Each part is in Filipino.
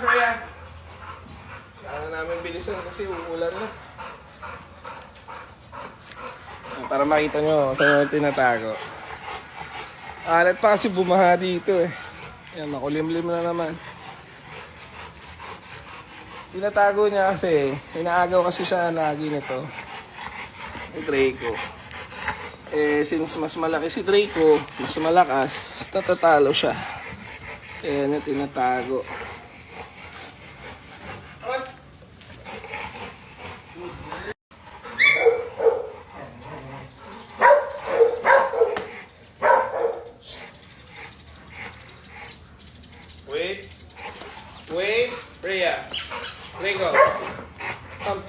Freya. Kailangan namin bilisan kasi uulan na. Para makita nyo saan yung tinatago. Alat pa kasi bumaha dito eh. Yan, makulimlim na naman. Tinatago niya kasi, inaagaw kasi siya lagi nito. Ni Draco. Eh, since mas malaki si Draco, mas malakas, natatalo siya. Kaya niya tinatago. Wait, Freya. Draco. Come.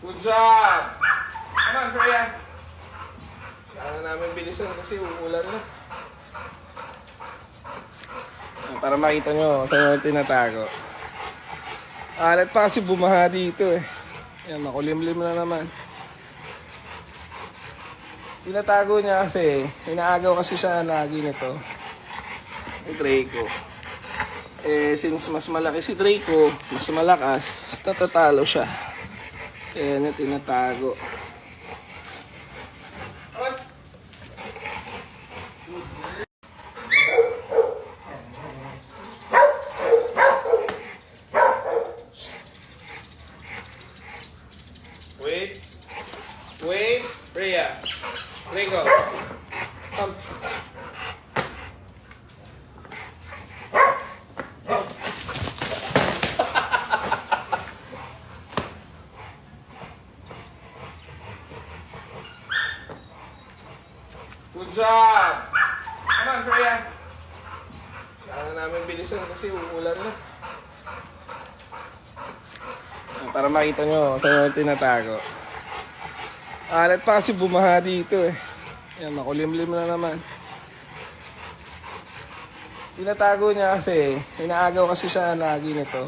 Good job! Come on, Freya. Kailangan namin bilisan kasi uulan na. Para makita nyo saan yung tinatago. Alat pa kasi bumaha dito eh. Yan, makulimlim na naman. Tinatago niya kasi, inaagaw kasi siya lagi nito. Ni Draco. Eh, since mas malaki si Draco, mas malakas, natatalo siya. Kaya niya tinatago. Wait, Freya. Draco. Come. Good job! Come on, Freya. Kailangan namin bilisan kasi uulan na. Para makita nyo saan yung tinatago. Alat pa kasi bumaha dito eh. Yan, makulimlim na naman. Tinatago niya kasi, inaagaw kasi siya lagi nito.